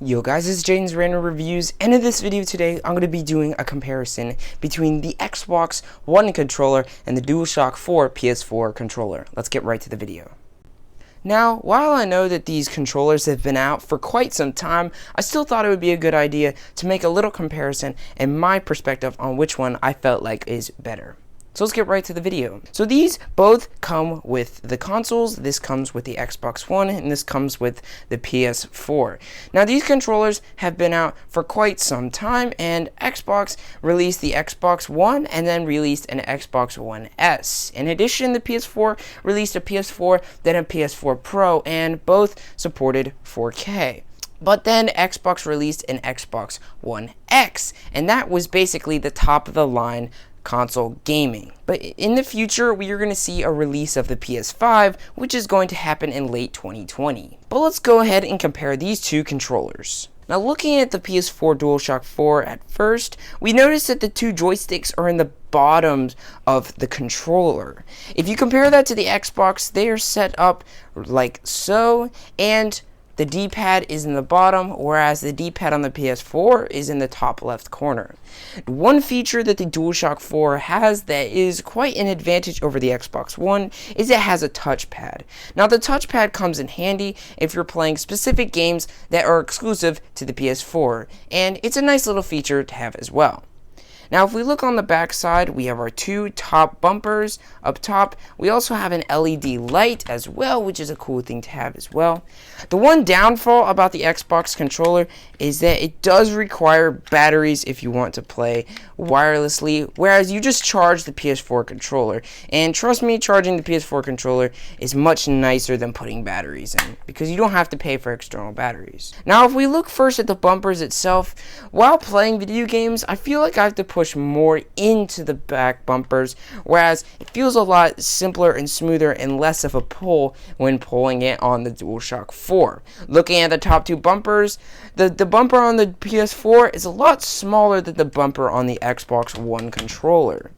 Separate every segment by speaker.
Speaker 1: Yo guys, it's Jaden's Random Reviews, and in this video today, I'm going to be doing a comparison between the Xbox One controller and the DualShock 4 PS4 controller. Let's get right to the video. Now, while I know that these controllers have been out for quite some time, I still thought it would be a good idea to make a little comparison and my perspective on which one I felt like is better. So let's get right to the video. So these both come with the consoles. This comes with the Xbox One and this comes with the PS4. Now these controllers have been out for quite some time, and Xbox released the Xbox One and then released an Xbox One S. In addition, the PS4 released a PS4, then a PS4 Pro, and both supported 4K. But then Xbox released an Xbox One X, and that was basically the top of the line console gaming. But in the future, we are going to see a release of the PS5, which is going to happen in late 2020. But let's go ahead and compare these two controllers. Now, looking at the PS4 DualShock 4 at first, we notice that the two joysticks are in the bottoms of the controller. If you compare that to the Xbox, they are set up like so, and the D-pad is in the bottom, whereas the D-pad on the PS4 is in the top left corner. One feature that the DualShock 4 has that is quite an advantage over the Xbox One is it has a touchpad. Now, the touchpad comes in handy if you're playing specific games that are exclusive to the PS4, and it's a nice little feature to have as well. Now, if we look on the back side, we have our two top bumpers up top. We also have an LED light as well, which is a cool thing to have as well. The one downfall about the Xbox controller is that it does require batteries if you want to play wirelessly, whereas you just charge the PS4 controller. And trust me, charging the PS4 controller is much nicer than putting batteries in, because you don't have to pay for external batteries. Now, if we look first at the bumpers itself, while playing video games, I feel like I have to push more into the back bumpers, whereas it feels a lot simpler and smoother and less of a pull when pulling it on the DualShock 4. Looking at the top two bumpers, the bumper on the PS4 is a lot smaller than the bumper on the Xbox One controller.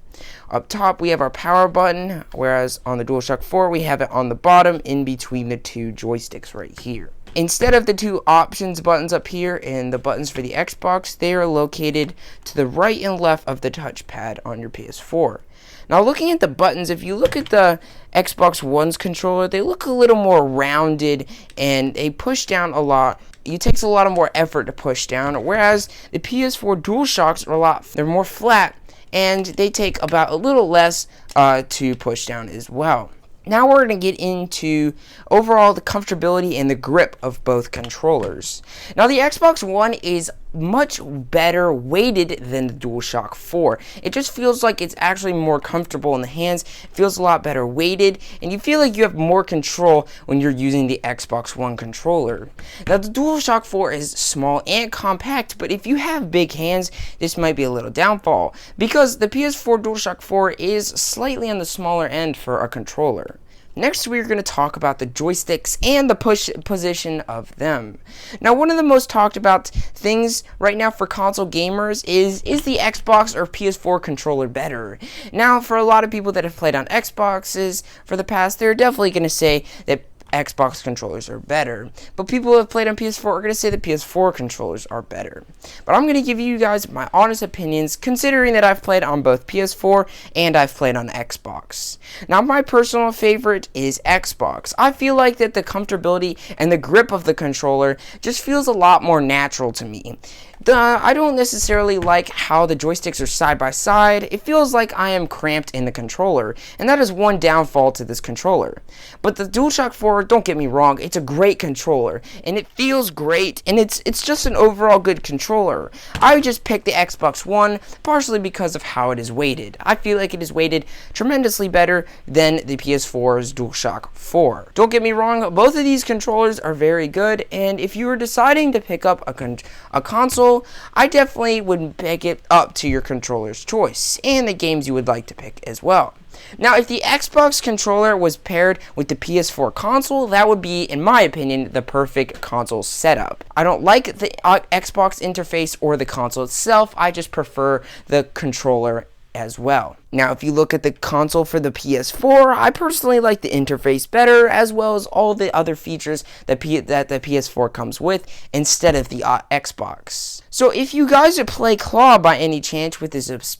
Speaker 1: Up top, we have our power button, whereas on the DualShock 4, we have it on the bottom in between the two joysticks right here. Instead of the two options buttons up here and the buttons for the Xbox, they are located to the right and left of the touchpad on your PS4. Now, looking at the buttons, if you look at the Xbox One's controller, they look a little more rounded and they push down a lot. It takes a lot of more effort to push down, whereas the PS4 DualShocks are they're more flat and they take about a little less to push down as well. Now we're going to get into overall the comfortability and the grip of both controllers. Now, the Xbox One is much better weighted than the DualShock 4. It just feels like it's actually more comfortable in the hands. It feels a lot better weighted, and you feel like you have more control when you're using the Xbox One controller. Now, the DualShock 4 is small and compact, but if you have big hands, this might be a little downfall, because the PS4 DualShock 4 is slightly on the smaller end for a controller. Next, we're going to talk about the joysticks and the push position of them. Now, one of the most talked about things right now for console gamers is the Xbox or PS4 controller better? Now, for a lot of people that have played on Xboxes for the past, they're definitely going to say that Xbox controllers are better, but people who have played on PS4 are going to say the PS4 controllers are better. But I'm going to give you guys my honest opinions, considering that I've played on both PS4 and I've played on Xbox. Now, my personal favorite is Xbox. I feel like that the comfortability and the grip of the controller just feels a lot more natural to me. I don't necessarily like how the joysticks are side by side. It feels like I am cramped in the controller, and that is one downfall to this controller. But the DualShock 4, don't get me wrong, it's a great controller, and it feels great, and it's just an overall good controller. I would just pick the Xbox One, partially because of how it is weighted. I feel like it is weighted tremendously better than the PS4's DualShock 4. Don't get me wrong, both of these controllers are very good, and if you were deciding to pick up a console, I definitely would pick it up to your controller's choice and the games you would like to pick as well. Now, if the Xbox controller was paired with the PS4 console, that would be, in my opinion, the perfect console setup. I don't like the Xbox interface or the console itself. I just prefer the controller as well. Now, if you look at the console for the PS4, I personally like the interface better, as well as all the other features that the PS4 comes with instead of the Xbox. So if you guys play Claw by any chance with this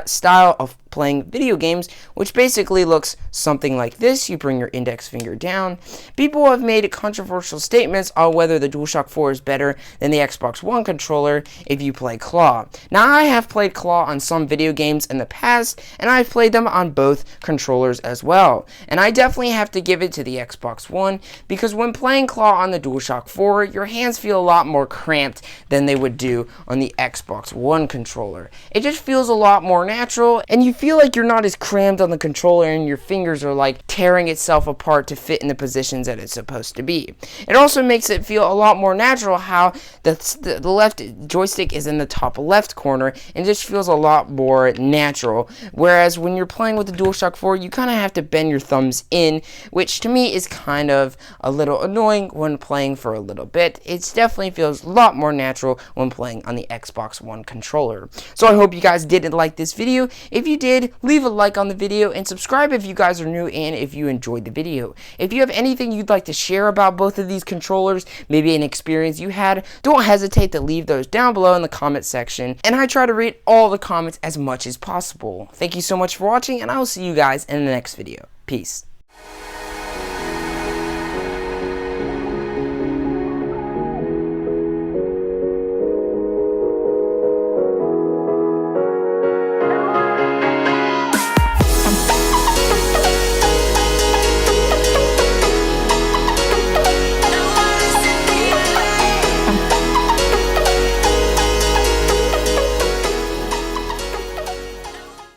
Speaker 1: style of playing video games, which basically looks something like this. You bring your index finger down. People have made controversial statements on whether the DualShock 4 is better than the Xbox One controller if you play Claw. Now, I have played Claw on some video games in the past, and I've played them on both controllers as well. And I definitely have to give it to the Xbox One, because when playing Claw on the DualShock 4, your hands feel a lot more cramped than they would do on the Xbox One controller. It just feels a lot more natural, and you feel like you're not as crammed on the controller and your fingers are like tearing itself apart to fit in the positions that it's supposed to be. It also makes it feel a lot more natural how the left joystick is in the top left corner, and just feels a lot more natural. Whereas when you're playing with the DualShock 4, you kind of have to bend your thumbs in, which to me is kind of a little annoying when playing for a little bit. It definitely feels a lot more natural when playing on the Xbox One controller. So I hope you guys did like this video. If you did, leave a like on the video and subscribe if you guys are new and if you enjoyed the video. If you have anything you'd like to share about both of these controllers, maybe an experience you had, don't hesitate to leave those down below in the comment section, and I try to read all the comments as much as possible. Thank you so much for watching, and I will see you guys in the next video. Peace.